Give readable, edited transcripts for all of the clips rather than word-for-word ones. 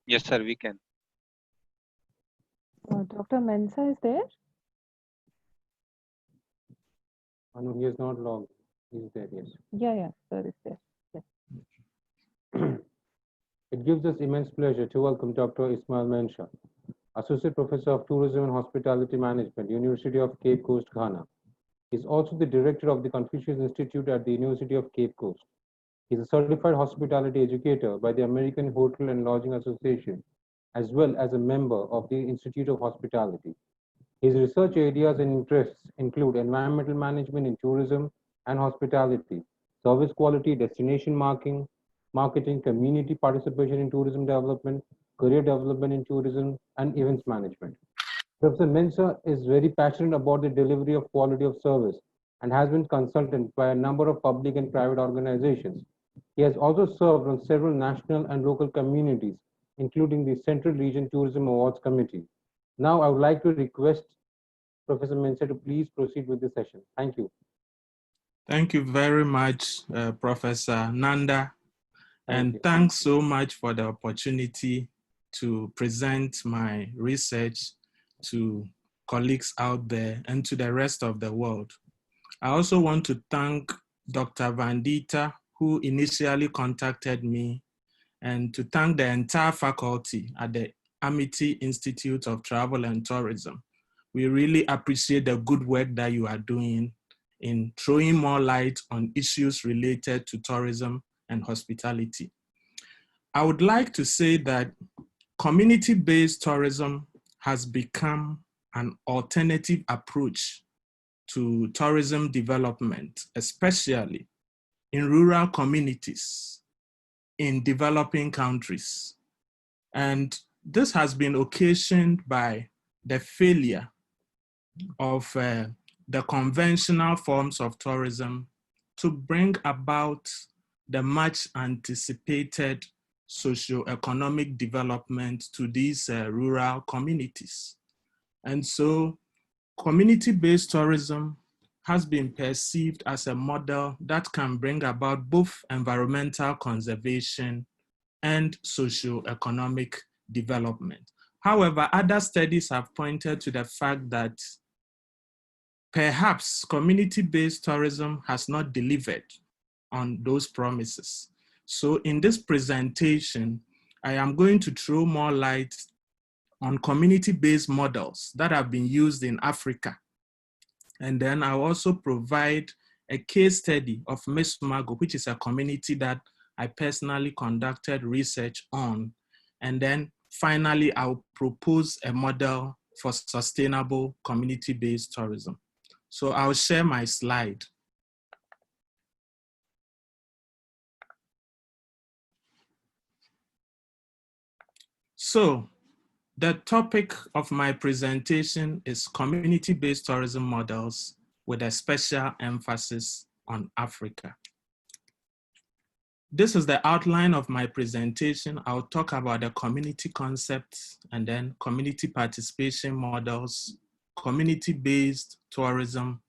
Yes, sir, we can. Dr. Mensah is there? No, he is not logged. He is there, yes. Yeah, sir is there. Yes. It gives us immense pleasure to welcome Dr. Ishmael Mensah, Associate Professor of Tourism and Hospitality Management, University of Cape Coast, Ghana. He is also the Director of the Confucius Institute at the University of Cape Coast. He is a certified hospitality educator by the American Hotel and Lodging Association, as well as a member of the Institute of Hospitality. His research areas and interests include environmental management in tourism and hospitality, service quality, destination marketing, community participation in tourism development, career development in tourism, and events management. Professor Mensah is very passionate about the delivery of quality of service and has been consultant by a number of public and private organizations. He has also served on several national and local communities, including the Central Region Tourism Awards Committee. Now, I would like to request Professor Mensah to please proceed with the session. Thank you. Thank you very much, Professor Nanda. And thanks so much for the opportunity to present my research to colleagues out there and to the rest of the world. I also want to thank Dr. Vandita, who initially contacted me, and to thank the entire faculty at the Amity Institute of Travel and Tourism. We really appreciate the good work that you are doing in throwing more light on issues related to tourism and hospitality. I would like to say that community-based tourism has become an alternative approach to tourism development, especially in rural communities in developing countries. And this has been occasioned by the failure of the conventional forms of tourism to bring about the much anticipated socio-economic development to these rural communities. And so community-based tourism has been perceived as a model that can bring about both environmental conservation and socio-economic development. However, other studies have pointed to the fact that perhaps community-based tourism has not delivered on those promises. So in this presentation, I am going to throw more light on community-based models that have been used in Africa. And then I'll also provide a case study of Mesomagor, which is a community that I personally conducted research on. And then finally, I'll propose a model for sustainable community-based tourism. So I'll share my slide. So the topic of my presentation is community-based tourism models with a special emphasis on Africa. This is the outline of my presentation. I'll talk about the community concepts and then community participation models, community-based tourism,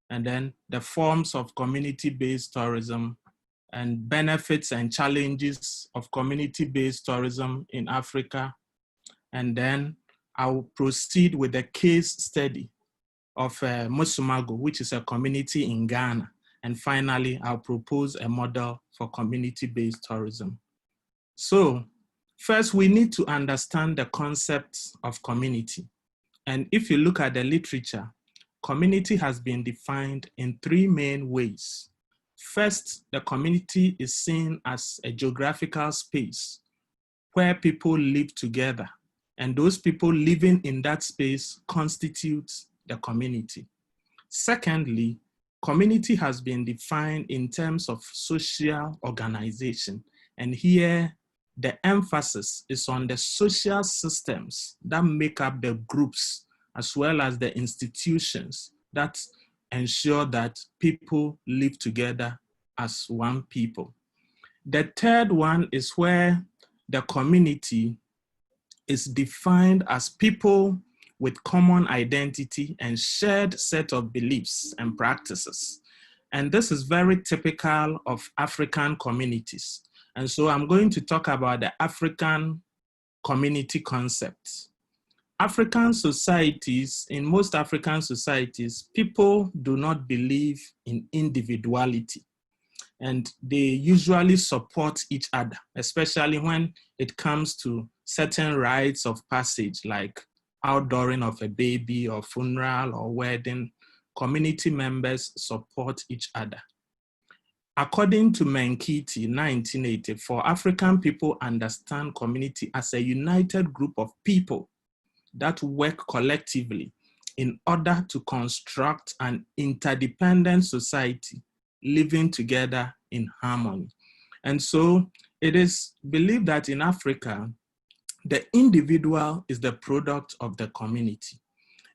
and then the forms of community-based tourism and benefits and challenges of community-based tourism in Africa. And then I'll proceed with a case study of Mesomagor, which is a community in Ghana. And finally, I'll propose a model for community-based tourism. So first, we need to understand the concept of community. And if you look at the literature, community has been defined in three main ways. First, the community is seen as a geographical space where people live together, and those people living in that space constitute the community. Secondly, community has been defined in terms of social organization, and here the emphasis is on the social systems that make up the groups as well as the institutions that ensure that people live together as one people. The third one is where the community is defined as people with common identity and shared set of beliefs and practices. And this is very typical of African communities. And so I'm going to talk about the African community concepts. African societies, in most African societies, people do not believe in individuality, and they usually support each other, especially when it comes to certain rites of passage, like outdooring of a baby or funeral or wedding. Community members support each other. According to Menkiti, 1984, African people understand community as a united group of people that work collectively in order to construct an interdependent society living together in harmony. And so it is believed that in Africa, the individual is the product of the community.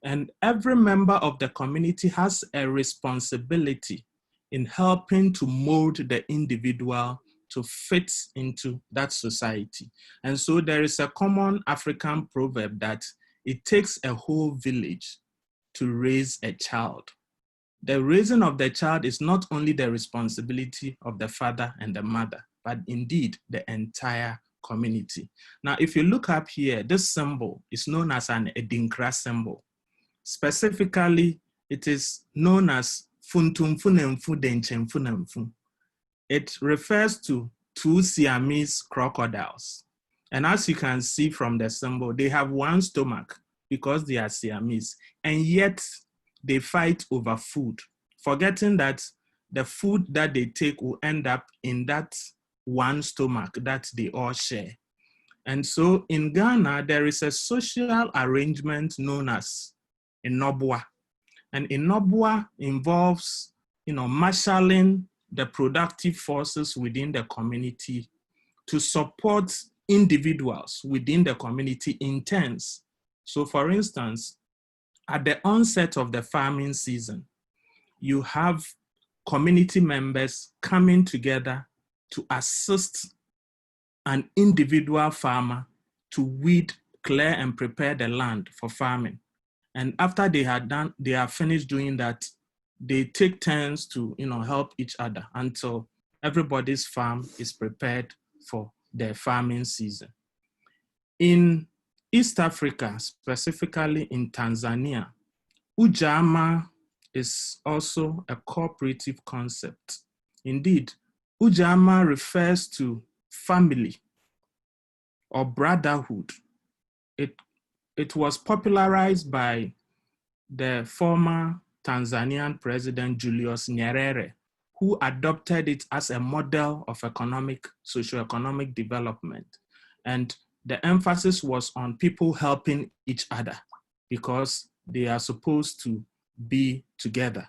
And every member of the community has a responsibility in helping to mold the individual to fit into that society. And so there is a common African proverb that it takes a whole village to raise a child. The raising of the child is not only the responsibility of the father and the mother, but indeed the entire community. Now, if you look up here, this symbol is known as an Edinkra symbol. Specifically, it is known as Funtumfunemfu Denchemfunemfu. It refers to two Siamese crocodiles. And as you can see from the symbol, they have one stomach because they are Siamese, and yet they fight over food, forgetting that the food that they take will end up in that one stomach that they all share. And so in Ghana, there is a social arrangement known as Nnoboa. And Nnoboa involves, marshalling the productive forces within the community to support individuals within the community in turns. So for instance, at the onset of the farming season, you have community members coming together to assist an individual farmer to weed, clear, and prepare the land for farming. And after they are finished doing that, they take turns to help each other until everybody's farm is prepared for their farming season. In East Africa, specifically in Tanzania, Ujamaa is also a cooperative concept. Indeed, Ujamaa refers to family or brotherhood. It was popularized by the former Tanzanian President Julius Nyerere, who adopted it as a model of socioeconomic development. And the emphasis was on people helping each other because they are supposed to be together.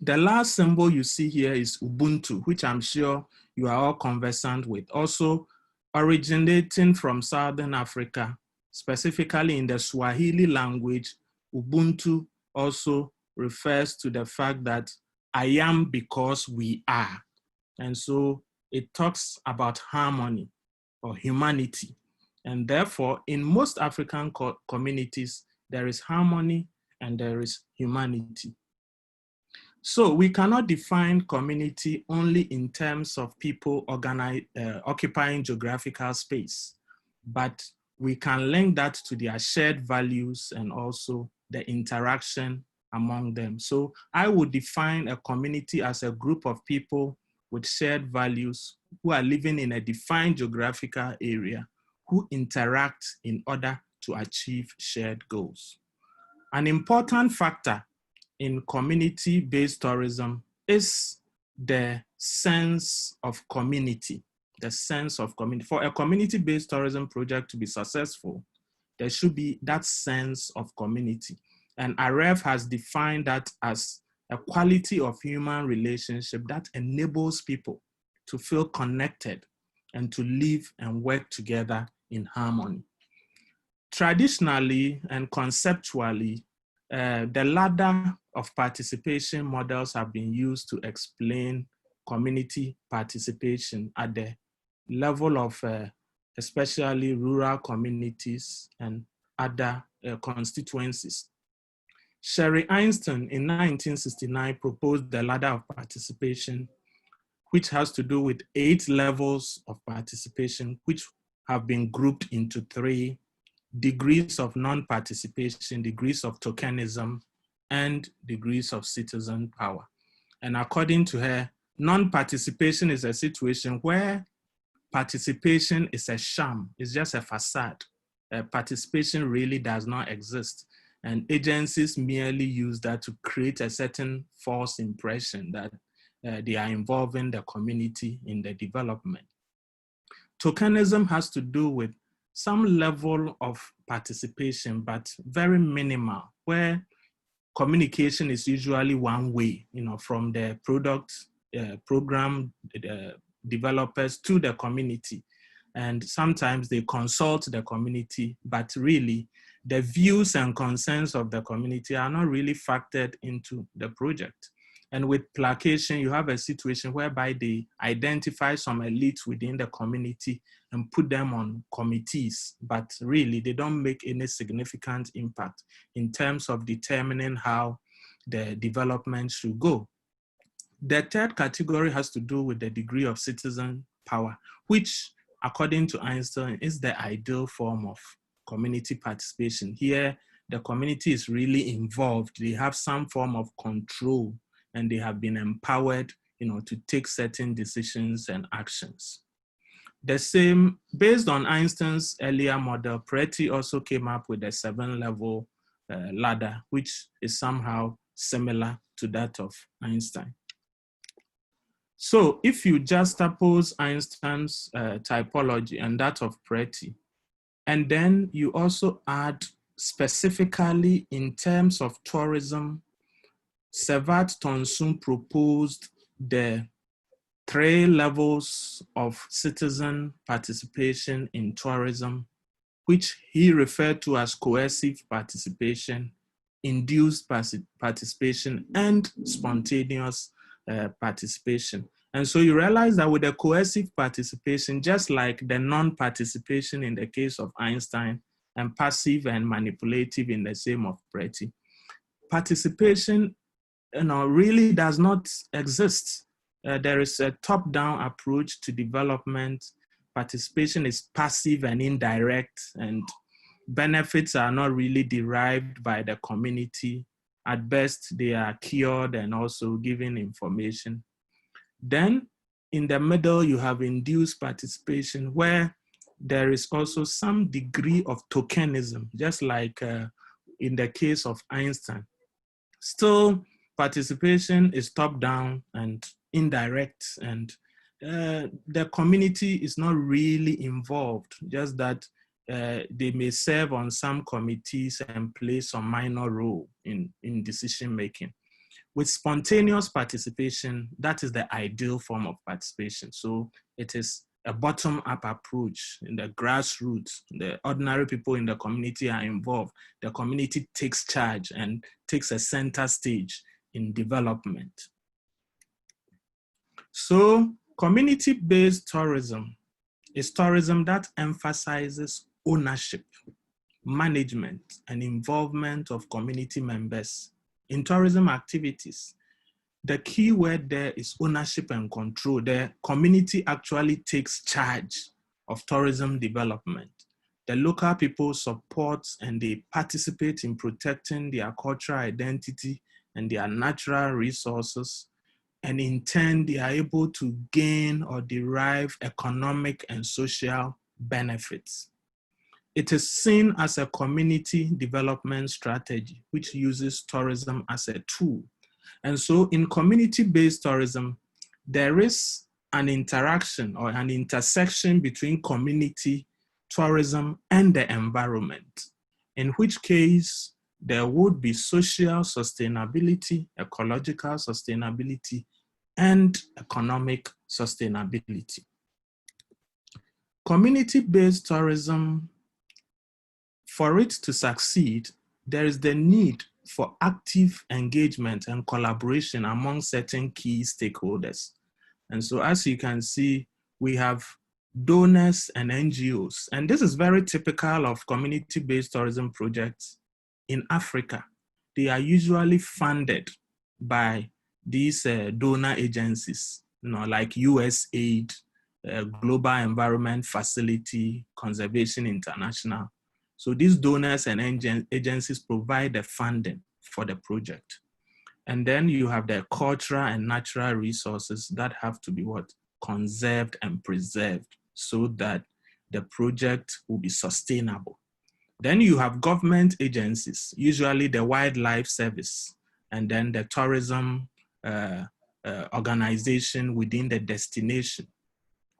The last symbol you see here is Ubuntu, which I'm sure you are all conversant with, also originating from Southern Africa, specifically in the Swahili language. Ubuntu also refers to the fact that I am because we are. And so it talks about harmony or humanity. And therefore, in most African communities, there is harmony and there is humanity. So we cannot define community only in terms of people occupying geographical space, but we can link that to their shared values and also the interaction among them. So I would define a community as a group of people with shared values who are living in a defined geographical area, who interact in order to achieve shared goals. An important factor in community-based tourism is the sense of community, the sense of community. For a community-based tourism project to be successful, there should be that sense of community. And AREF has defined that as a quality of human relationship that enables people to feel connected and to live and work together in harmony. Traditionally and conceptually, the ladder of participation models have been used to explain community participation at the level of especially rural communities and other constituencies. Sherry Arnstein in 1969 proposed the ladder of participation, which has to do with 8 levels of participation, which have been grouped into 3: degrees of non-participation, degrees of tokenism, and degrees of citizen power. And according to her, non-participation is a situation where participation is a sham, it's just a facade. Participation really does not exist. And agencies merely use that to create a certain false impression that they are involving the community in the development. Tokenism has to do with some level of participation, but very minimal, where communication is usually one way, from the product, program developers to the community. And sometimes they consult the community, but really the views and concerns of the community are not really factored into the project. And with placation, you have a situation whereby they identify some elites within the community and put them on committees, but really they don't make any significant impact in terms of determining how the development should go. The third category has to do with the degree of citizen power, which, according to Arnstein, is the ideal form of community participation. Here, the community is really involved. They have some form of control, and they have been empowered, to take certain decisions and actions. The same, based on Einstein's earlier model, Peretti also came up with a 7-level ladder, which is somehow similar to that of Einstein. So if you juxtapose Einstein's typology and that of Peretti, and then you also add specifically in terms of tourism, Siddharth Nanda proposed the 3 levels of citizen participation in tourism, which he referred to as coercive participation, induced participation, and spontaneous participation. And so you realize that with the coercive participation, just like the non-participation in the case of Einstein, and passive and manipulative in the same of Peretti, participation really does not exist. There is a top-down approach to development. Participation is passive and indirect, and benefits are not really derived by the community. At best, they are cured and also giving information. Then, in the middle, you have induced participation, where there is also some degree of tokenism, just like in the case of Einstein. Still, participation is top-down and indirect, and the community is not really involved, just that they may serve on some committees and play some minor role in decision-making. With spontaneous participation, that is the ideal form of participation. So it is a bottom-up approach in the grassroots. The ordinary people in the community are involved. The community takes charge and takes a center stage in development. So community-based tourism is tourism that emphasizes ownership, management, and involvement of community members in tourism activities. The key word there is ownership and control. The community actually takes charge of tourism development. The local people support and they participate in protecting their cultural identity and their natural resources. And in turn, they are able to gain or derive economic and social benefits. It is seen as a community development strategy, which uses tourism as a tool. And so in community-based tourism, there is an interaction or an intersection between community, tourism, and the environment, in which case there would be social sustainability, ecological sustainability, and economic sustainability. Community-based tourism, for it to succeed, there is the need for active engagement and collaboration among certain key stakeholders. And so as you can see, we have donors and NGOs. And this is very typical of community-based tourism projects in Africa. They are usually funded by these donor agencies, like USAID Global Environment Facility, Conservation International. So these donors and agencies provide the funding for the project. And then you have the cultural and natural resources that have to be conserved and preserved so that the project will be sustainable. Then you have government agencies, usually the Wildlife Service, and then the tourism organization within the destination,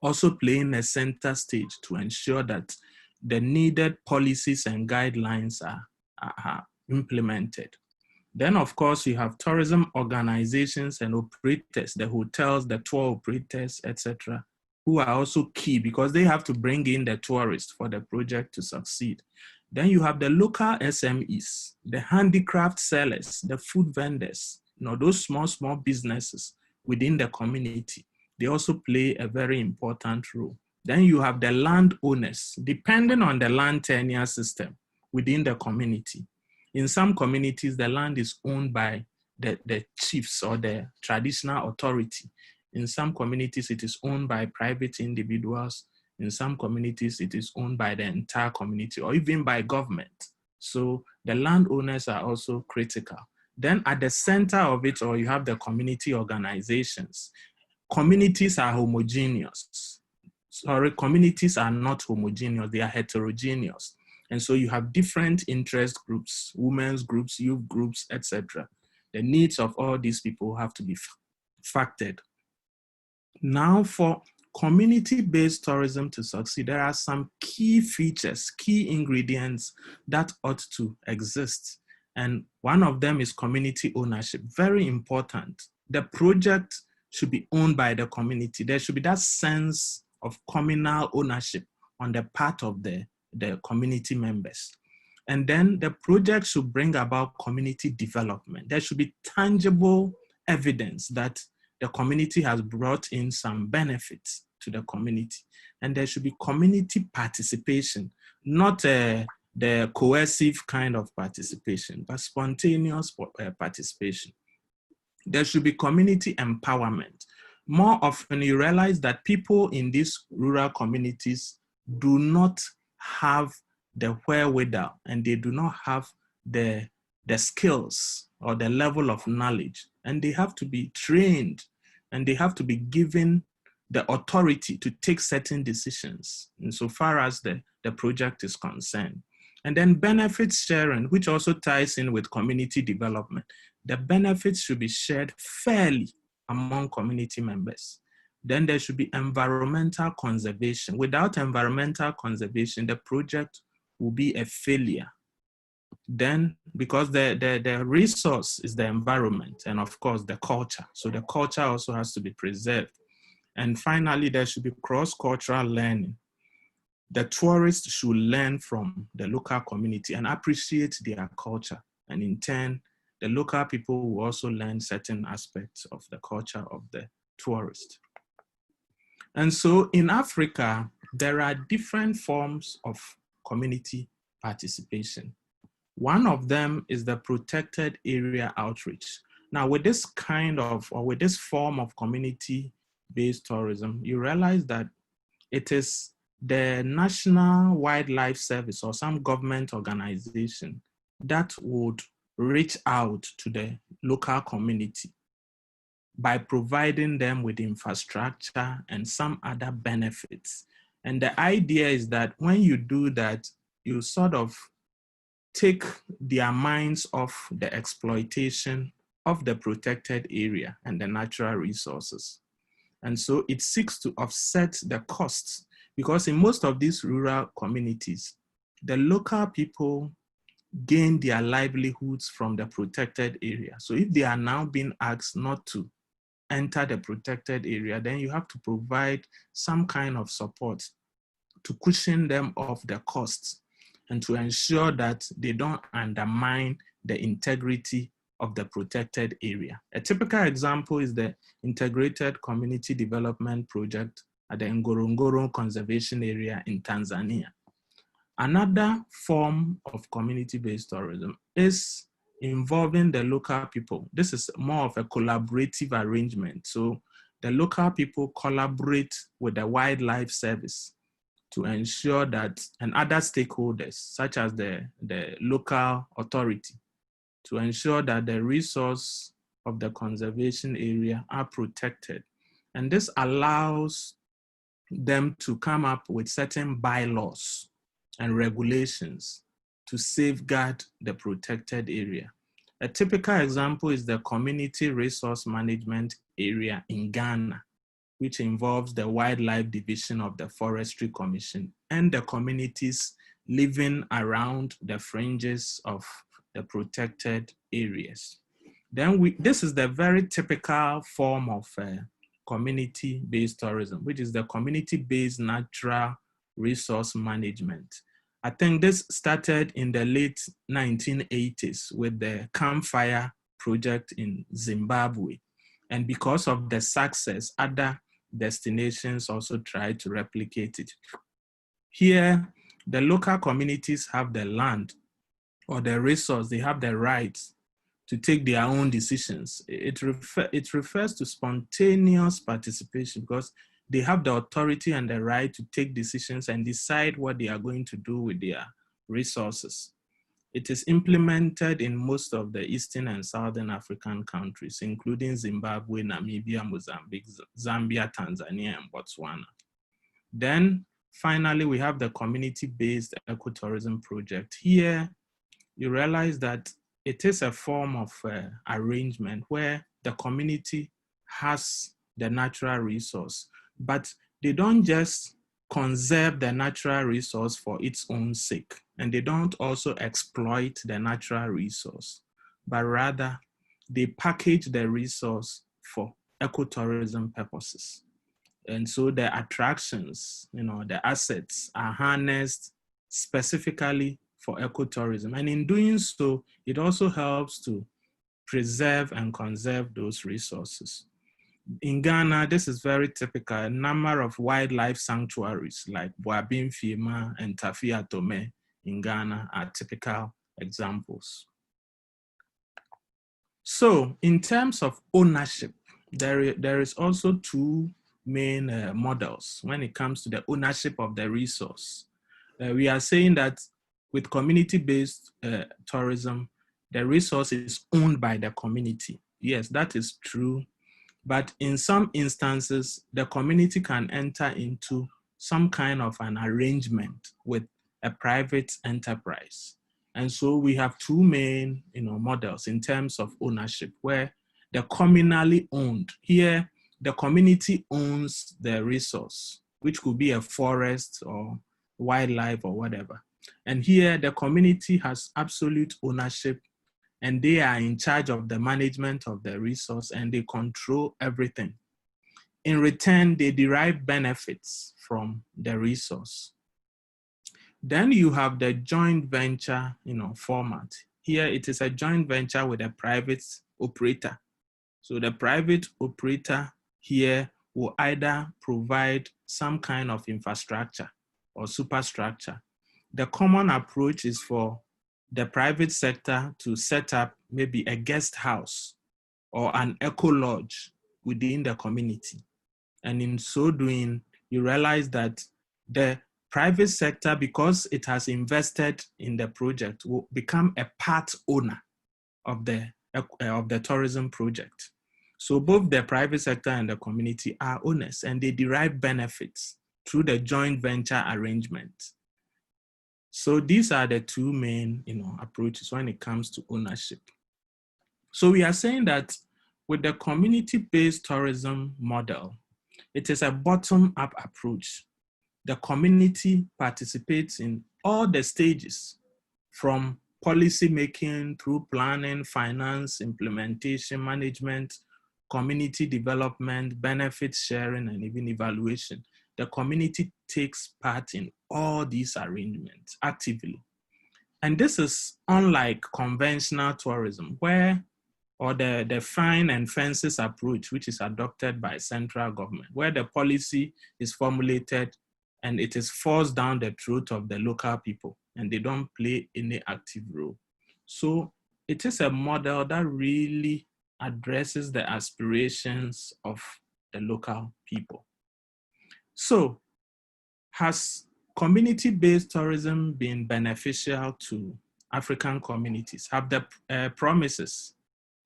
also playing a center stage to ensure that the needed policies and guidelines are implemented. Then, of course, you have tourism organizations and operators, the hotels, the tour operators, etc., who are also key because they have to bring in the tourists for the project to succeed. Then you have the local SMEs, the handicraft sellers, the food vendors, those small businesses within the community. They also play a very important role. Then you have the landowners, depending on the land tenure system within the community. In some communities, the land is owned by the chiefs or the traditional authority. In some communities, it is owned by private individuals. In some communities, it is owned by the entire community or even by government. So the landowners are also critical. Then at the center of it all, you have the community organizations. Communities are homogeneous. Sorry, communities are not homogeneous, they are heterogeneous. And so you have different interest groups, women's groups, youth groups, etc. The needs of all these people have to be factored. Now for community-based tourism to succeed, there are some key features, key ingredients that ought to exist. And one of them is community ownership, very important. The project should be owned by the community. There should be that sense of communal ownership on the part of the community members. And then the project should bring about community development. There should be tangible evidence that the community has brought in some benefits to the community. And there should be community participation, not the coercive kind of participation, but spontaneous participation. There should be community empowerment. More often you realize that people in these rural communities do not have the wherewithal and they do not have the skills or the level of knowledge, and they have to be trained and they have to be given the authority to take certain decisions insofar as the project is concerned. And then benefits sharing, which also ties in with community development. The benefits should be shared fairly among community members. Then there should be environmental conservation. Without environmental conservation, the project will be a failure. Then, because the resource is the environment and of course the culture. So the culture also has to be preserved. And finally, there should be cross-cultural learning. The tourists should learn from the local community and appreciate their culture. And in turn, the local people will also learn certain aspects of the culture of the tourist. And so in Africa, there are different forms of community participation. One of them is the protected area outreach. Now with this kind of, or with this form of community-based tourism, you realize that it is the National Wildlife Service or some government organization that would reach out to the local community by providing them with infrastructure and some other benefits. And the idea is that when you do that, you sort of take their minds off the exploitation of the protected area and the natural resources. And so it seeks to offset the costs, because in most of these rural communities, the local people gain their livelihoods from the protected area. So if they are now being asked not to enter the protected area, then you have to provide some kind of support to cushion them off the costs and to ensure that they don't undermine the integrity of the protected area. A typical example is the Integrated Community Development Project at the Ngorongoro Conservation Area in Tanzania. Another form of community-based tourism is involving the local people. This is more of a collaborative arrangement. So the local people collaborate with the wildlife service to ensure that, and other stakeholders, such as the local authority, to ensure that the resource of the conservation area are protected. And this allows them to come up with certain bylaws and regulations to safeguard the protected area. A typical example is the Community Resource Management Area in Ghana, which involves the Wildlife Division of the Forestry Commission and the communities living around the fringes of the protected areas. Then this is the very typical form of community-based tourism, which is the community-based natural resource management. I think this started in the late 1980s with the Campfire project in Zimbabwe. And because of the success, other destinations also try to replicate it. Here, the local communities have the land or the resource, they have the rights to take their own decisions. It refers to spontaneous participation because they have the authority and the right to take decisions and decide what they are going to do with their resources. It is implemented in most of the Eastern and Southern African countries, including Zimbabwe, Namibia, Mozambique, Zambia, Tanzania, and Botswana. Then finally, we have the community-based ecotourism project. Here, you realize that it is a form of arrangement where the community has the natural resource, but they don't just conserve the natural resource for its own sake, and they don't also exploit the natural resource, but rather they package the resource for ecotourism purposes. And so the attractions, the assets are harnessed specifically for ecotourism. And in doing so, it also helps to preserve and conserve those resources. In Ghana, this is very typical. A number of wildlife sanctuaries like Boabin Fiema and Tafi Atome in Ghana are typical examples. So in terms of ownership, there is also two main models when it comes to the ownership of the resource. We are saying that with community-based tourism, the resource is owned by the community. Yes, that is true. But in some instances, the community can enter into some kind of an arrangement with a private enterprise. And so we have two main models in terms of ownership, where the communally owned, here the community owns the resource, which could be a forest or wildlife or whatever. And here the community has absolute ownership and they are in charge of the management of the resource and they control everything. In return, they derive benefits from the resource. Then you have the joint venture format. Here it is a joint venture with a private operator. So the private operator here will either provide some kind of infrastructure or superstructure. The common approach is for the private sector to set up maybe a guest house or an eco lodge within the community. And in so doing, you realize that the private sector, because it has invested in the project, will become a part owner of the tourism project. So both the private sector and the community are owners and they derive benefits through the joint venture arrangement. So these are the two main approaches when it comes to ownership. So we are saying that with the community-based tourism model, it is a bottom-up approach. The community participates in all the stages, from policy making through planning, finance, implementation, management, community development, benefit sharing, and even evaluation. The community takes part in all these arrangements actively. And this is unlike conventional tourism, or the fine and fences approach, which is adopted by central government, where the policy is formulated and it is forced down the throat of the local people and they don't play any active role. So it is a model that really addresses the aspirations of the local people. So, has community-based tourism been beneficial to African communities? Have the promises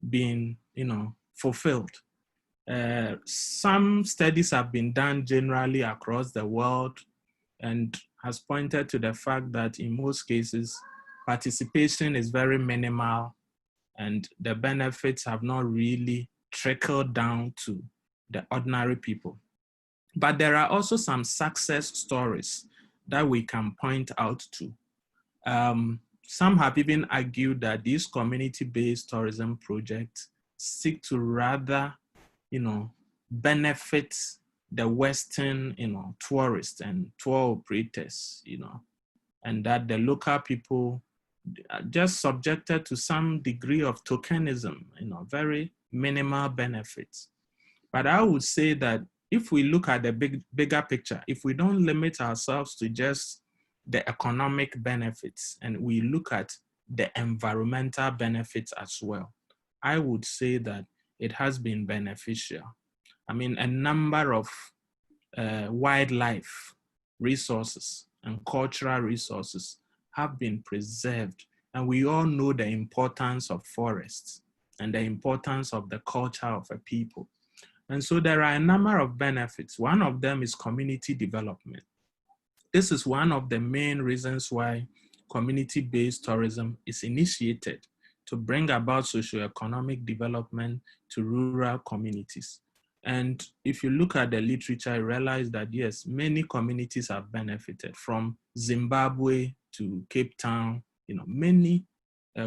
been, fulfilled? Some studies have been done generally across the world and has pointed to the fact that in most cases, participation is very minimal and the benefits have not really trickled down to the ordinary people. But there are also some success stories that we can point out to. Some have even argued that these community-based tourism projects seek to rather, benefit the Western, tourists and tour operators, and that the local people are just subjected to some degree of tokenism, very minimal benefits. But I would say that if we look at the bigger picture, if we don't limit ourselves to just the economic benefits and we look at the environmental benefits as well, I would say that it has been beneficial. I mean, a number of wildlife resources and cultural resources have been preserved. And we all know the importance of forests and the importance of the culture of a people. And so there are a number of benefits. One of them is community development. This is one of the main reasons why community-based tourism is initiated, to bring about socioeconomic development to rural communities. And if you look at the literature, you realize that yes, many communities have benefited from Zimbabwe to Cape Town. Many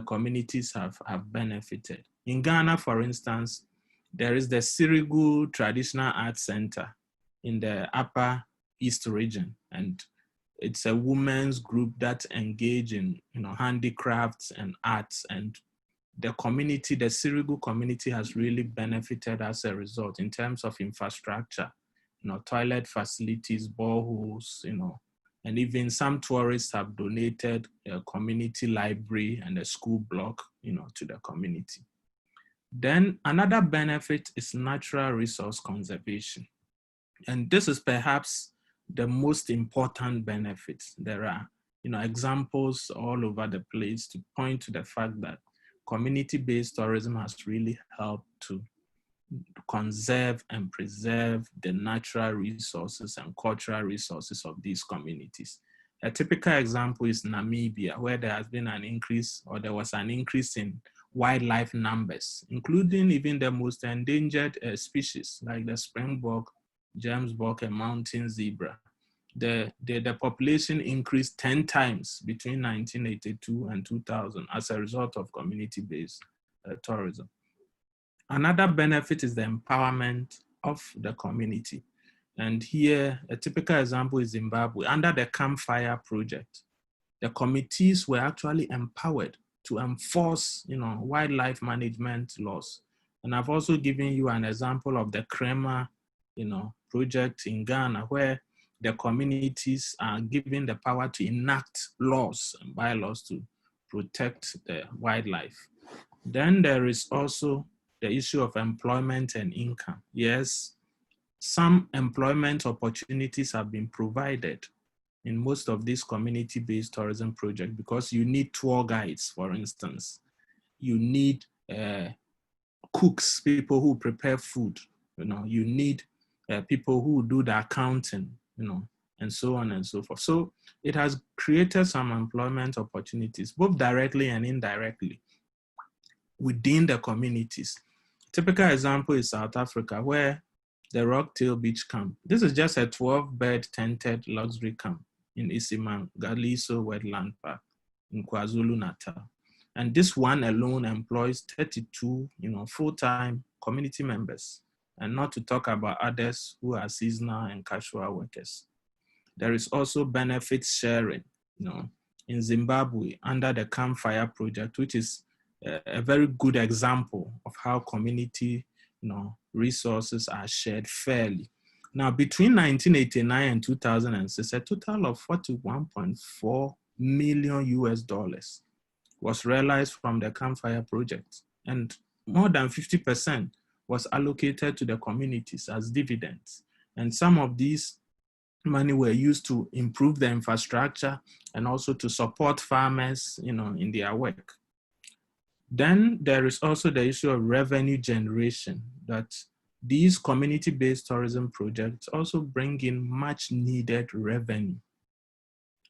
communities have benefited. In Ghana, for instance, there is the Sirigu Traditional Arts Center in the Upper East region. And it's a women's group that engage in handicrafts and arts. And the community, the Sirigu community has really benefited as a result in terms of infrastructure, toilet facilities, boreholes, and even some tourists have donated a community library and a school block, to the community. Then another benefit is natural resource conservation. And this is perhaps the most important benefit. There are, examples all over the place to point to the fact that community-based tourism has really helped to conserve and preserve the natural resources and cultural resources of these communities. A typical example is Namibia, where there has been an increase, or there was an increase in wildlife numbers, including even the most endangered species like the springbok, gemsbok, and mountain zebra. The population increased 10 times between 1982 and 2000 as a result of community-based tourism. Another benefit is the empowerment of the community. And here, a typical example is Zimbabwe. Under the Campfire Project, the committees were actually empowered to enforce, wildlife management laws. And I've also given you an example of the Crema, project in Ghana, where the communities are given the power to enact laws and bylaws to protect the wildlife. Then there is also the issue of employment and income. Yes, some employment opportunities have been provided in most of these community-based tourism projects because you need tour guides, for instance. You need cooks, people who prepare food. You need people who do the accounting, and so on and so forth. So it has created some employment opportunities, both directly and indirectly, within the communities. Typical example is South Africa, where the Rocktail Beach Camp. This is just a 12-bed tented luxury camp in Isimangaliso Wetland Park in KwaZulu-Natal. And this one alone employs 32, full-time community members, and not to talk about others who are seasonal and casual workers. There is also benefit sharing, in Zimbabwe under the Campfire Project, which is a very good example of how community, resources are shared fairly. Now, between 1989 and 2006, a total of $41.4 million was realized from the Campfire Project, and more than 50% was allocated to the communities as dividends. And some of these money were used to improve the infrastructure and also to support farmers, in their work. Then there is also the issue of revenue generation, that these community-based tourism projects also bring in much needed revenue.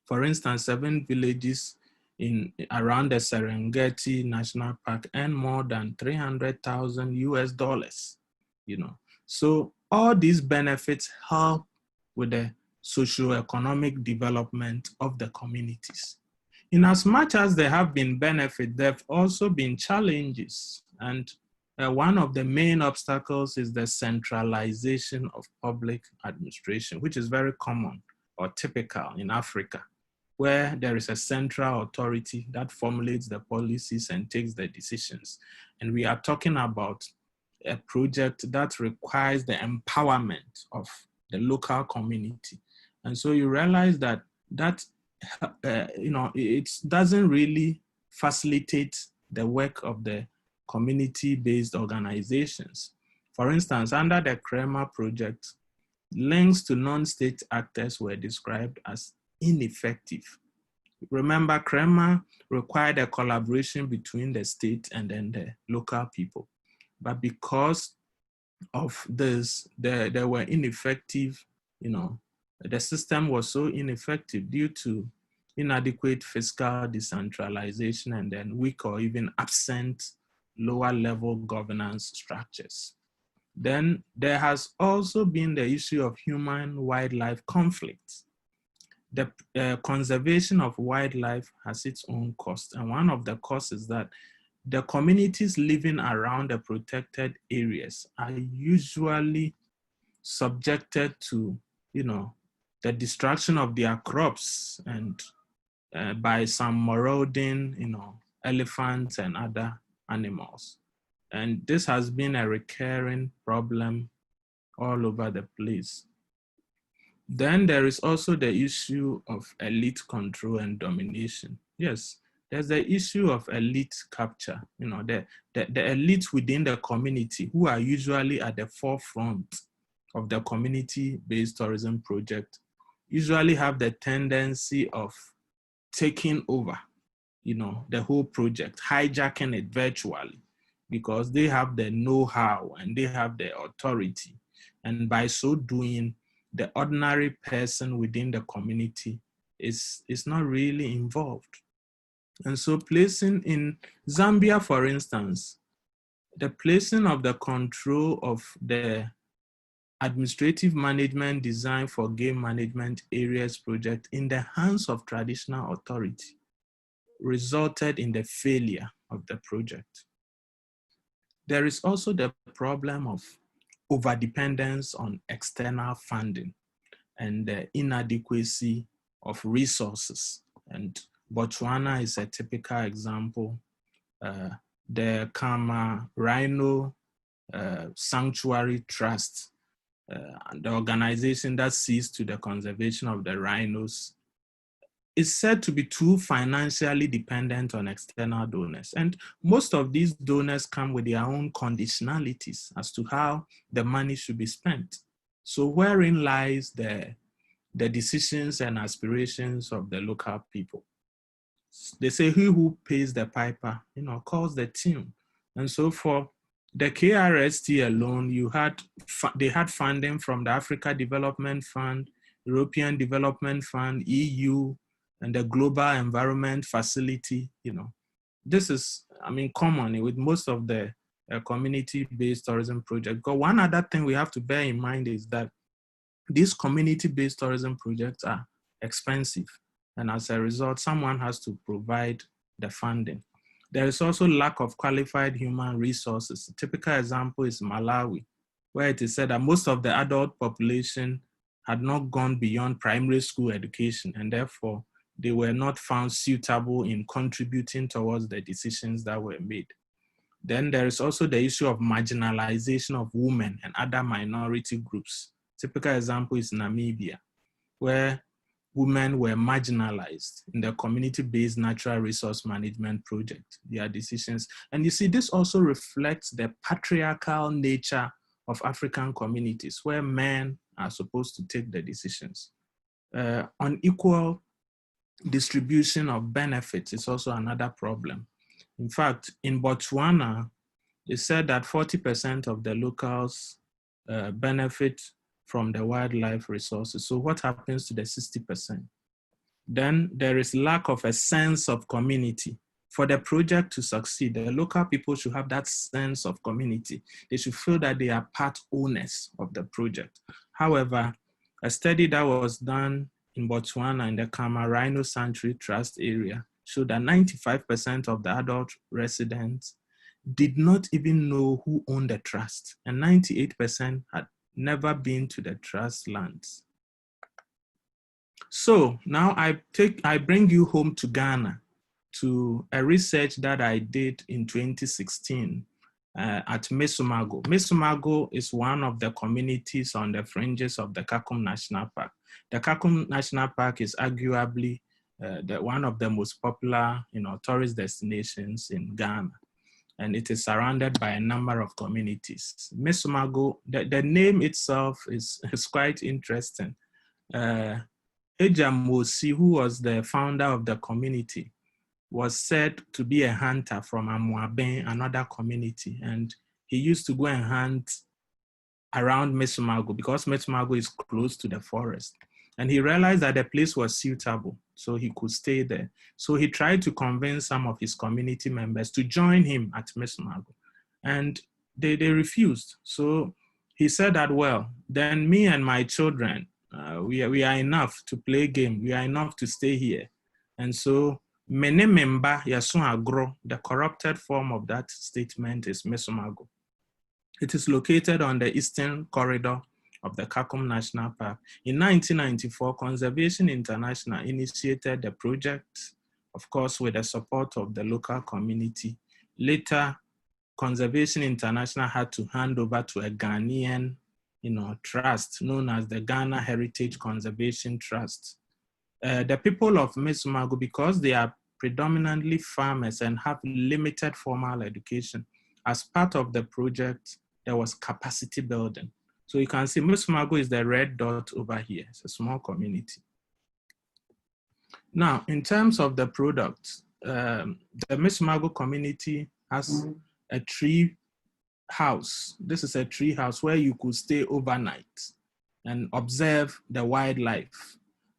For instance, 7 villages around the Serengeti National Park earn more than $300,000 So all these benefits help with the socio-economic development of the communities. In as much as there have been benefits, there have also been challenges. And one of the main obstacles is the centralization of public administration, which is very common or typical in Africa, where there is a central authority that formulates the policies and takes the decisions. And we are talking about a project that requires the empowerment of the local community. And so you realize that it doesn't really facilitate the work of the community-based organizations. For instance, under the CREMA project, links to non-state actors were described as ineffective. Remember, CREMA required a collaboration between the state and then the local people. But because of this, they were ineffective, the system was so ineffective due to inadequate fiscal decentralization and then weak or even absent lower level governance structures. Then there has also been the issue of human-wildlife conflicts. The conservation of wildlife has its own cost. And one of the costs is that the communities living around the protected areas are usually subjected to, the destruction of their crops and by some marauding, elephants and other animals. And this has been a recurring problem all over the place. Then there is also the issue of elite control and domination. Yes, there's the issue of elite capture, the elites within the community who are usually at the forefront of the community-based tourism project usually have the tendency of taking over, the whole project, hijacking it virtually, because they have the know-how and they have the authority. And by so doing, the ordinary person within the community is not really involved. And so placing in Zambia, for instance, the placing of the control of the administrative management design for game management areas project in the hands of traditional authority resulted in the failure of the project. There is also the problem of overdependence on external funding and the inadequacy of resources. And Botswana is a typical example. The Kama Rhino Sanctuary Trust, the organization that sees to the conservation of the rhinos, is said to be too financially dependent on external donors. And most of these donors come with their own conditionalities as to how the money should be spent. So wherein lies the decisions and aspirations of the local people? They say he who pays the piper, calls the tune. And so for the KRST alone, they had funding from the Africa Development Fund, European Development Fund, EU, and the Global Environment Facility. This is, common with most of the community-based tourism projects. But one other thing we have to bear in mind is that these community-based tourism projects are expensive. And as a result, someone has to provide the funding. There is also lack of qualified human resources. A typical example is Malawi, where it is said that most of the adult population had not gone beyond primary school education, and therefore they were not found suitable in contributing towards the decisions that were made. Then there is also the issue of marginalization of women and other minority groups. Typical example is Namibia, where women were marginalized in the community-based natural resource management project, their decisions. And you see, this also reflects the patriarchal nature of African communities where men are supposed to take the decisions. Unequal distribution of benefits is also another problem. In fact, in Botswana, they said that 40% of the locals benefit from the wildlife resources. So what happens to the 60%? Then there is lack of a sense of community. For the project to succeed, the local people should have that sense of community. They should feel that they are part owners of the project. However, a study that was done in Botswana in the Kamarino Sanctuary Trust area showed that 95% of the adult residents did not even know who owned the trust, and 98% had never been to the trust lands. So now I bring you home to Ghana to a research that I did in 2016 at Mesomagor. Mesomagor is one of the communities on the fringes of the Kakum National Park. The Kakum National Park is arguably one of the most popular, tourist destinations in Ghana, and it is surrounded by a number of communities. Mesomagor, the name itself is quite interesting. Ejamosi, who was the founder of the community, was said to be a hunter from Amuaben, another community, and he used to go and hunt around Mesomagor because Mesomagor is close to the forest. And he realized that the place was suitable, so he could stay there. So he tried to convince some of his community members to join him at Mesomagor, and they refused. So he said that, well, then me and my children, we are enough to play game. We are enough to stay here. And so Menememba Yasun Agro, the corrupted form of that statement is Mesomagor. It is located on the eastern corridor of the Kakum National Park. In 1994, Conservation International initiated the project, of course, with the support of the local community. Later, Conservation International had to hand over to a Ghanaian trust known as the Ghana Heritage Conservation Trust. The people of Mesomagor, because they are predominantly farmers and have limited formal education, as part of the project, there was capacity building. So you can see Mesomagor is the red dot over here. It's a small community. Now, in terms of the product, the Mesomagor community has a tree house. This is a tree house where you could stay overnight and observe the wildlife.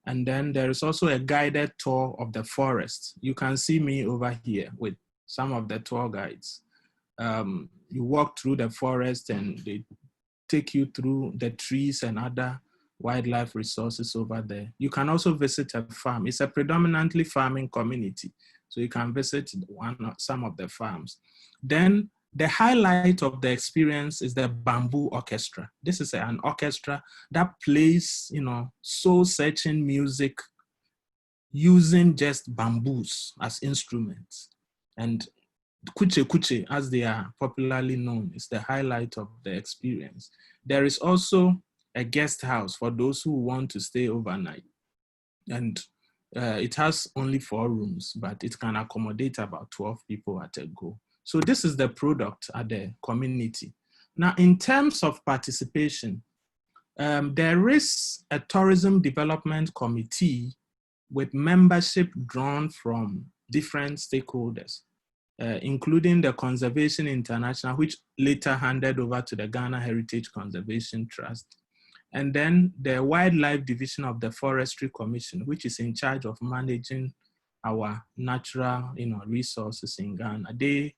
And then there is also a guided tour of the forest. You can see me over here with some of the tour guides. You walk through the forest and they take you through the trees and other wildlife resources over there. You can also visit a farm. It's a predominantly farming community, so you can visit some of the farms. Then the highlight of the experience is the bamboo orchestra. This is an orchestra that plays, soul-searching music using just bamboos as instruments. And Kukyekukye, as they are popularly known, is the highlight of the experience. There is also a guest house for those who want to stay overnight. And it has only 4 rooms, but it can accommodate about 12 people at a go. So this is the product at the community. Now, in terms of participation, there is a tourism development committee with membership drawn from different stakeholders, including the Conservation International, which later handed over to the Ghana Heritage Conservation Trust. And then the Wildlife Division of the Forestry Commission, which is in charge of managing our natural resources in Ghana. They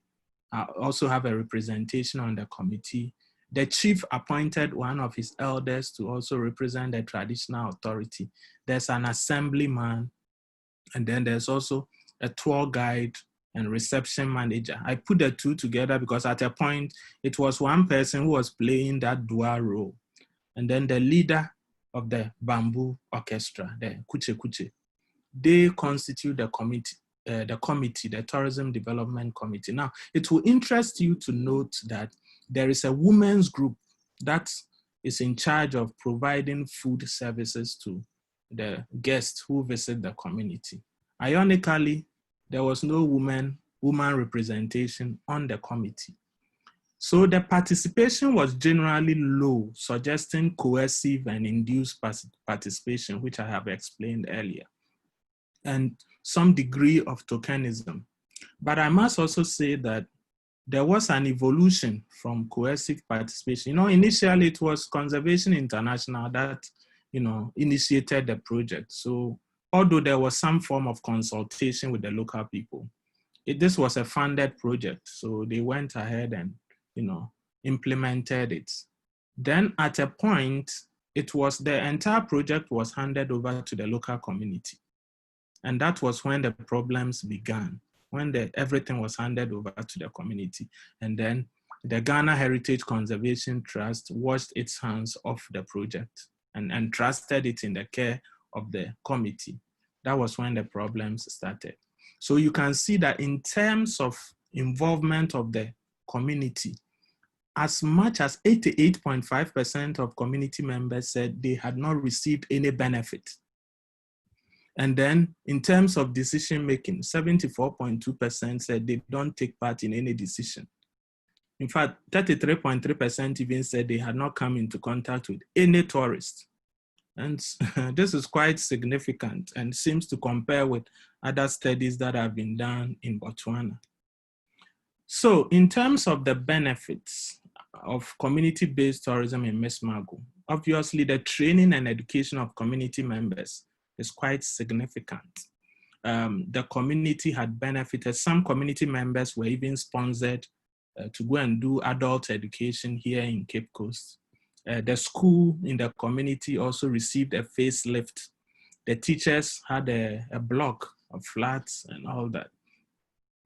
also have a representation on the committee. The chief appointed one of his elders to also represent the traditional authority. There's an assemblyman, and then there's also a tour guide and reception manager. I put the two together because at a point, it was one person who was playing that dual role. And then the leader of the bamboo orchestra, the Kukyekukye, they constitute the committee, the Tourism Development Committee. Now, it will interest you to note that there is a women's group that is in charge of providing food services to the guests who visit the community. Ironically, there was no woman representation on the committee. So the participation was generally low, suggesting coercive and induced participation, which I have explained earlier, and some degree of tokenism. But I must also say that there was an evolution from coercive participation. Initially it was Conservation International that, initiated the project. So although there was some form of consultation with the local people, this was a funded project. So they went ahead and, implemented it. Then at a point, the entire project was handed over to the local community. And that was when the problems began, when everything was handed over to the community. And then the Ghana Heritage Conservation Trust washed its hands off the project and entrusted it in the care of the committee. That was when the problems started. So you can see that in terms of involvement of the community, as much as 88.5% of community members said they had not received any benefit. And then in terms of decision making, 74.2% said they don't take part in any decision. In fact, 33.3% even said they had not come into contact with any tourist. And this is quite significant and seems to compare with other studies that have been done in Botswana. So in terms of the benefits of community-based tourism in Mesomagor, obviously the training and education of community members is quite significant. The community had benefited. Some community members were even sponsored to go and do adult education here in Cape Coast. The school in the community also received a facelift. The teachers had a block of flats and all that.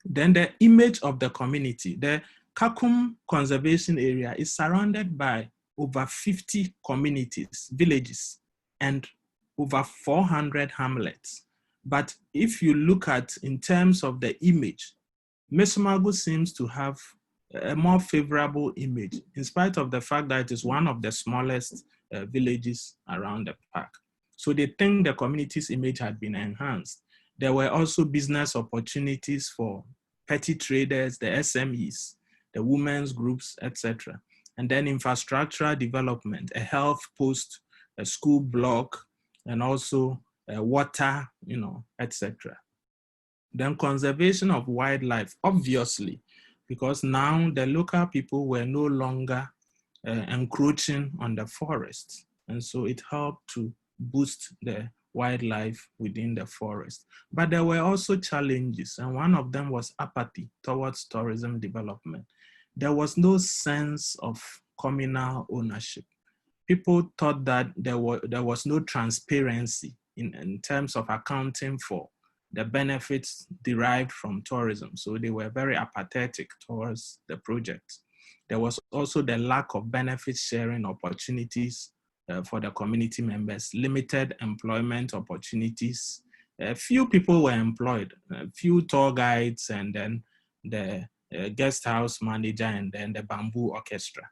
Then the image of the community, the Kakum Conservation Area is surrounded by over 50 communities, villages, and over 400 hamlets. But if you look at in terms of the image, Mesomagor seems to have a more favorable image, in spite of the fact that it is one of the smallest villages around the park. So they think the community's image had been enhanced. There were also business opportunities for petty traders, the SMEs, the women's groups, etc. And then infrastructural development, a health post, a school block, and also water, etc. Then conservation of wildlife, obviously, because now the local people were no longer encroaching on the forest. And so it helped to boost the wildlife within the forest. But there were also challenges, and one of them was apathy towards tourism development. There was no sense of communal ownership. People thought that there was no transparency in terms of accounting for the benefits derived from tourism. So they were very apathetic towards the project. There was also the lack of benefit sharing opportunities for the community members, limited employment opportunities. Few people were employed, a few tour guides, and then the guest house manager, and then the bamboo orchestra.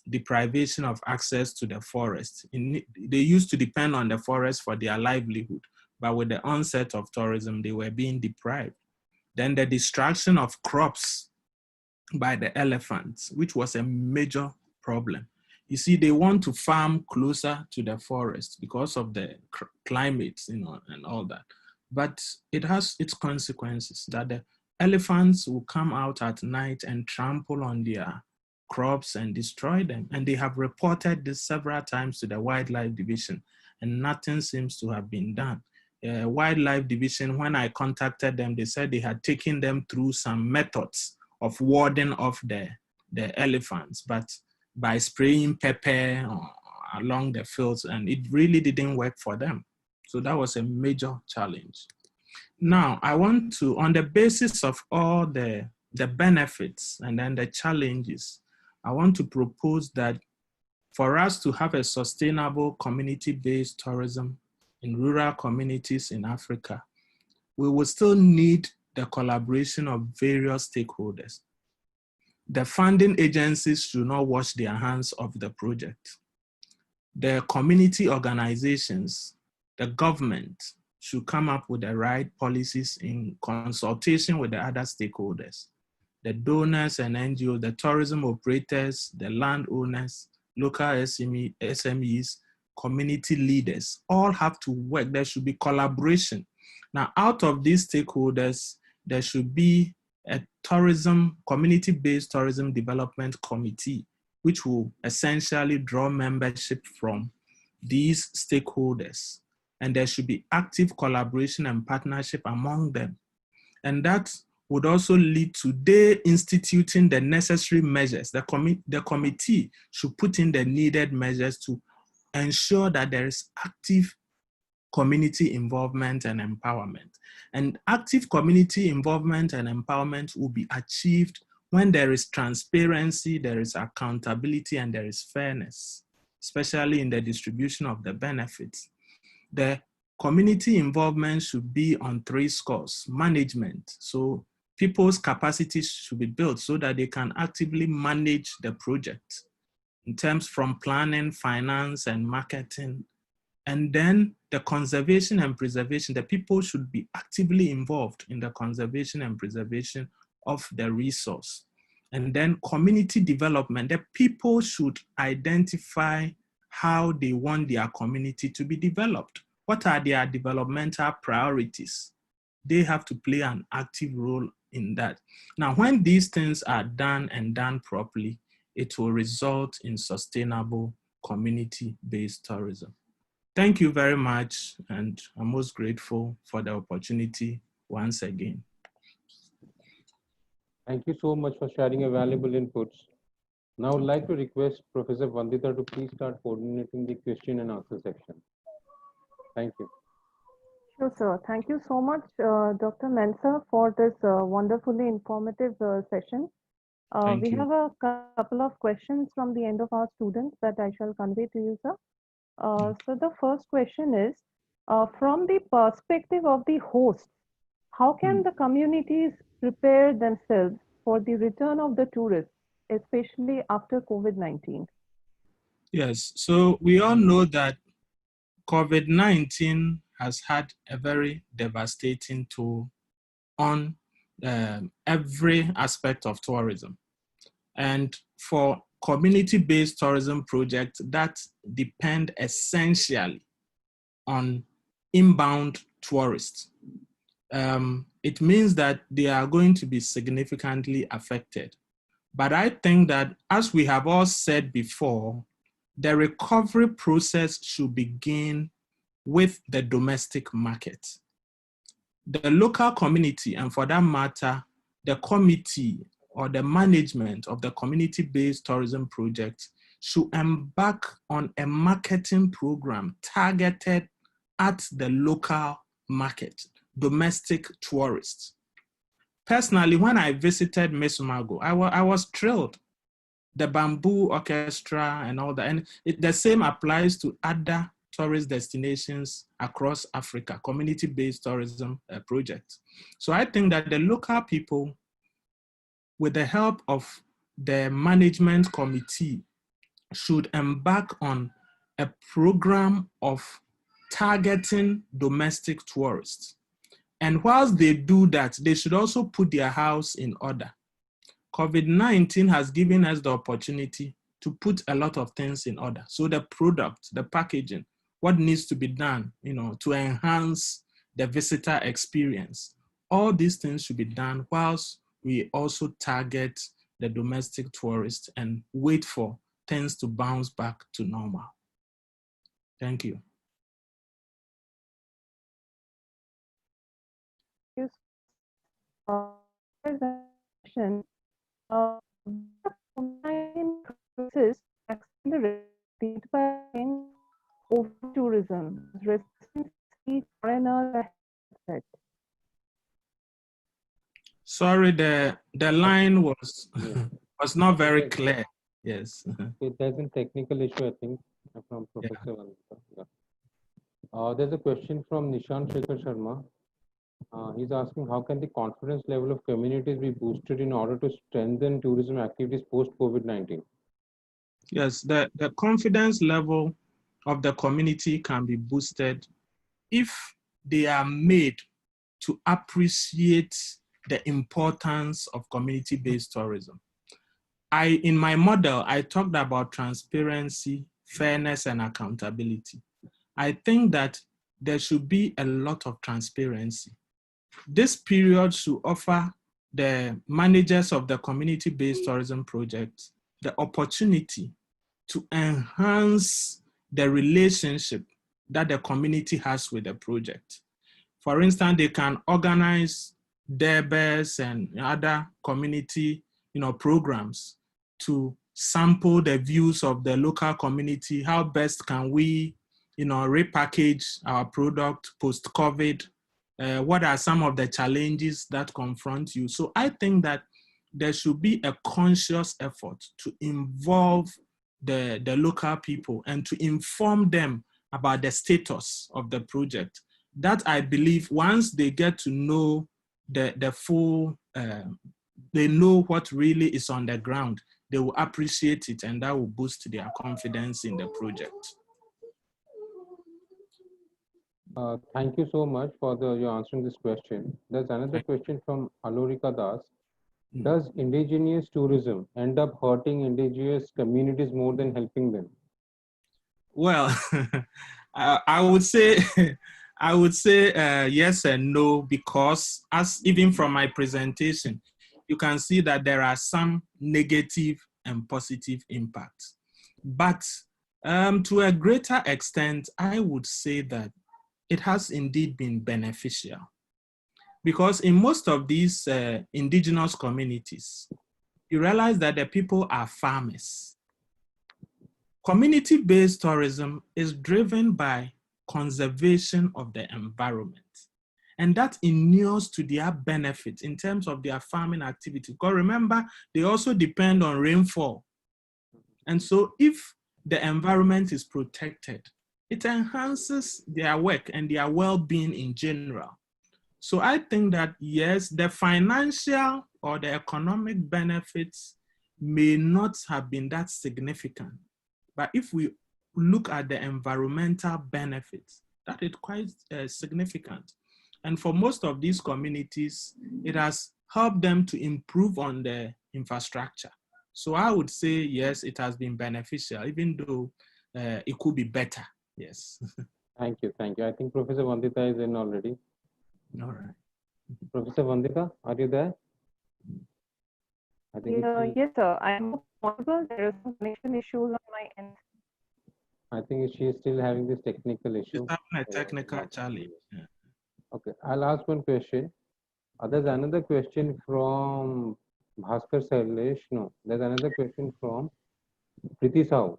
Deprivation of access to the forest. They used to depend on the forest for their livelihood, but with the onset of tourism, they were being deprived. Then the destruction of crops by the elephants, which was a major problem. You see, they want to farm closer to the forest because of the climate, and all that. But it has its consequences that the elephants will come out at night and trample on their crops and destroy them. And they have reported this several times to the Wildlife Division, and nothing seems to have been done. Wildlife Division, when I contacted them, they said they had taken them through some methods of warding off the elephants, but by spraying pepper along the fields, and it really didn't work for them. So that was a major challenge. Now, I want to, on the basis of all the benefits and then the challenges, I want to propose that for us to have a sustainable community-based tourism in rural communities in Africa, we will still need the collaboration of various stakeholders. The funding agencies should not wash their hands of the project. The community organizations the government should come up with the right policies in consultation with the other stakeholders, the donors and NGOs, the tourism operators, the landowners, local SMEs, community leaders, all have to work. There should be collaboration. Now, out of these stakeholders, there should be a community-based tourism development committee, which will essentially draw membership from these stakeholders. And there should be active collaboration and partnership among them. And that would also lead to they instituting the necessary measures. The committee should put in the needed measures to ensure that there is active community involvement and empowerment. And active community involvement and empowerment will be achieved when there is transparency, there is accountability, and there is fairness, especially in the distribution of the benefits. The community involvement should be on 3 scores. Management, so people's capacities should be built so that they can actively manage the project in terms from planning, finance, and marketing. And then the conservation and preservation, the people should be actively involved in the conservation and preservation of the resource. And then community development, the people should identify how they want their community to be developed. What are their developmental priorities? They have to play an active role in that. Now, when these things are done and done properly, it will result in sustainable community-based tourism. Thank you very much, and I'm most grateful for the opportunity once again. Thank you so much for sharing your valuable inputs. Now I'd like to request Professor Vandita to please start coordinating the question and answer section. Thank you. Sure, sir. Thank you so much, Dr. Mensah, for this wonderfully informative session. We have a couple of questions from the end of our students that I shall convey to you, sir. So the first question is, from the perspective of the host, how can the communities prepare themselves for the return of the tourists, especially after COVID-19? Yes, so we all know that COVID-19 has had a very devastating toll on every aspect of tourism. And for community-based tourism projects that depend essentially on inbound tourists, it means that they are going to be significantly affected. But I think that, as we have all said before, the recovery process should begin with the domestic market. The local community, and for that matter, the committee or the management of the community-based tourism project, should embark on a marketing program targeted at the local market, domestic tourists. Personally, when I visited Mesomagor, I was thrilled. The bamboo orchestra and all that. And the same applies to other tourist destinations across Africa, community-based tourism projects. So I think that the local people, with the help of the management committee, should embark on a program of targeting domestic tourists. And whilst they do that, they should also put their house in order. COVID-19 has given us the opportunity to put a lot of things in order. So the product, the packaging, what needs to be done, to enhance the visitor experience. All these things should be done whilst we also target the domestic tourists and wait for things to bounce back to normal. Thank you. Over tourism, foreigners. Sorry, the line was was not very clear. Yes. There's a technical issue, I think, from Professor Vandita. Yeah. There's a question from Nishan Shekhar Sharma. He's asking, how can the confidence level of communities be boosted in order to strengthen tourism activities post-COVID-19? Yes, the confidence level of the community can be boosted if they are made to appreciate the importance of community-based tourism. In my model, I talked about transparency, fairness, and accountability. I think that there should be a lot of transparency. This period should offer the managers of the community-based tourism project the opportunity to enhance the relationship that the community has with the project. For instance, they can organize debates and other community programs to sample the views of the local community. How best can we repackage our product post-COVID? What are some of the challenges that confront you? So I think that there should be a conscious effort to involve the local people and to inform them about the status of the project. That I believe once they get to know the full, they know what really is on the ground, they will appreciate it and that will boost their confidence in the project. Thank you so much for your answering this question. There's another question from Alorika Das. Does indigenous tourism end up hurting indigenous communities more than helping them? Well, I would say yes and no, because as even from my presentation, you can see that there are some negative and positive impacts. But to a greater extent, I would say that it has indeed been beneficial. Because in most of these indigenous communities, you realize that the people are farmers. Community-based tourism is driven by conservation of the environment. And that inures to their benefit in terms of their farming activity. Because remember, they also depend on rainfall. And so if the environment is protected, it enhances their work and their well-being in general. So I think that, yes, the financial or the economic benefits may not have been that significant. But if we look at the environmental benefits, that is quite significant. And for most of these communities, it has helped them to improve on the infrastructure. So I would say, yes, it has been beneficial, even though it could be better. Yes. Thank you. Thank you. I think Professor Vandita is in already. All right. Professor Vandita, are you there? I think yes, sir. I'm audible. There are some connection issues on my end. I think she is still having this technical issue. She's having a technical challenge. Yeah. Okay, I'll ask one question. There's another question from Bhaskar Sailesh. No, there's another question from Priti Sahu.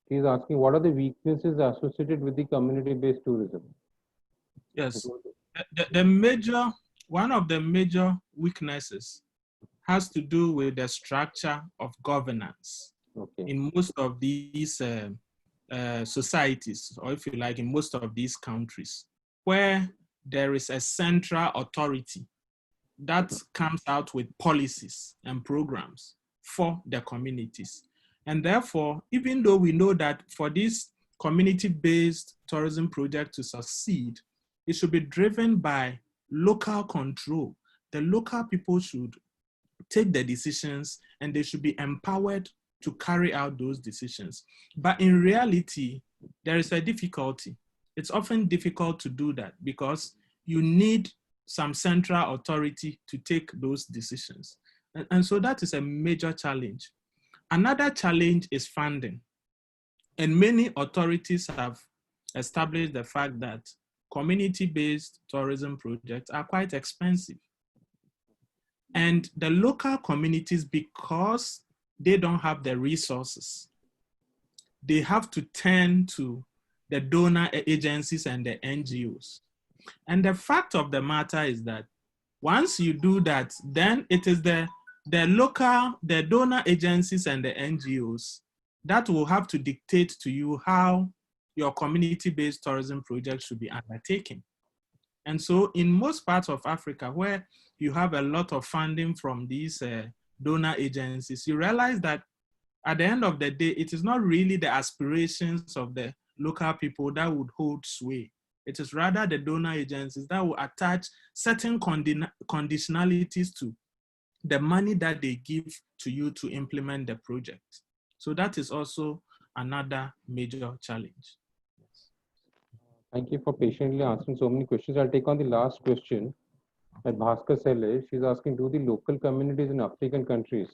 She is asking, what are the weaknesses associated with the community-based tourism? Yes, one of the major weaknesses has to do with the structure of governance. Okay. In most of these societies, or if you like, in most of these countries, where there is a central authority that comes out with policies and programs for the communities. And therefore, even though we know that for this community-based tourism project to succeed, it should be driven by local control. The local people should take the decisions and they should be empowered to carry out those decisions. But in reality, there is a difficulty. It's often difficult to do that because you need some central authority to take those decisions. And so that is a major challenge. Another challenge is funding. And many authorities have established the fact that community-based tourism projects are quite expensive. And the local communities, because they don't have the resources, they have to turn to the donor agencies and the NGOs. And the fact of the matter is that once you do that, then it is the donor agencies and the NGOs that will have to dictate to you how your community-based tourism project should be undertaken. And so in most parts of Africa, where you have a lot of funding from these donor agencies, you realize that at the end of the day, it is not really the aspirations of the local people that would hold sway. It is rather the donor agencies that will attach certain conditionalities to the money that they give to you to implement the project. So that is also another major challenge. Thank you for patiently answering so many questions. I'll take on the last question by Bhaskar Sele. She's asking, do the local communities in African countries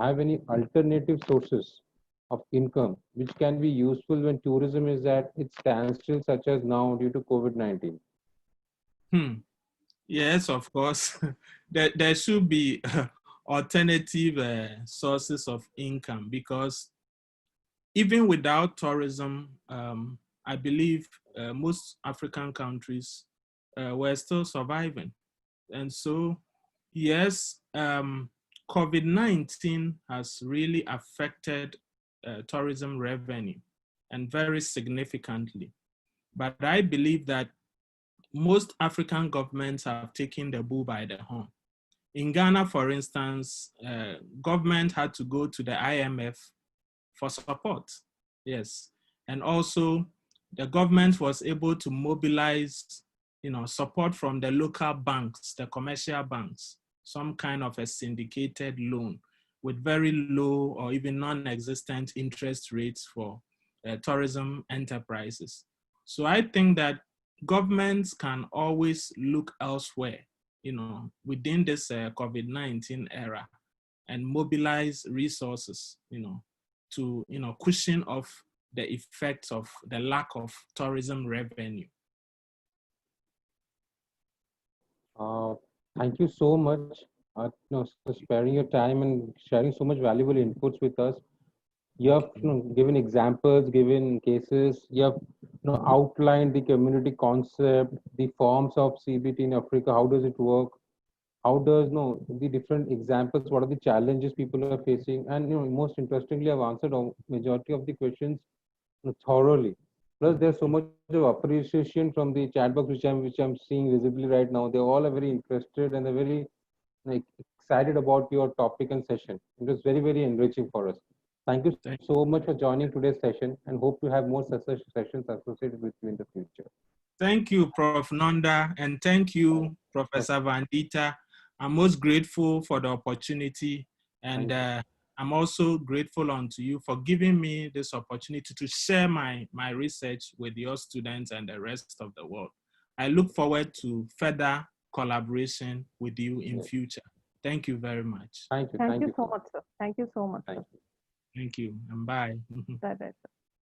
have any alternative sources of income which can be useful when tourism is at its standstill, such as now due to COVID-19? Yes, of course. there should be alternative sources of income, because even without tourism, I believe most African countries were still surviving. And so, yes, COVID-19 has really affected tourism revenue, and very significantly. But I believe that most African governments have taken the bull by the horn. In Ghana, for instance, government had to go to the IMF for support. Yes. And also the government was able to mobilize, support from the local banks, the commercial banks, some kind of a syndicated loan with very low or even non-existent interest rates for tourism enterprises. So I think that governments can always look elsewhere, within this COVID-19 era, and mobilize resources, to, cushion off the effects of the lack of tourism revenue. Thank you so much for sparing your time and sharing so much valuable inputs with us. You have given examples, given cases, you have outlined the community concept, the forms of CBT in Africa, how does it work, how does the different examples, what are the challenges people are facing, and most interestingly, I've answered majority of the questions thoroughly. Plus, there's so much of appreciation from the chat box which I'm seeing visibly right now. They all are very interested and they're very excited about your topic and session. It was very, very enriching for us. Thank you so much for joining today's session, and hope to have more such sessions associated with you in the future. Thank you, Prof. Nanda, and thank you, Professor Vandita. I'm most grateful for the opportunity, and I'm also grateful unto you for giving me this opportunity to share my research with your students and the rest of the world. I look forward to further collaboration with you in future. Thank you very much. Thank you. Thank you so much, sir. Thank you so much. Thank you. Thank you, and bye. Bye-bye, sir.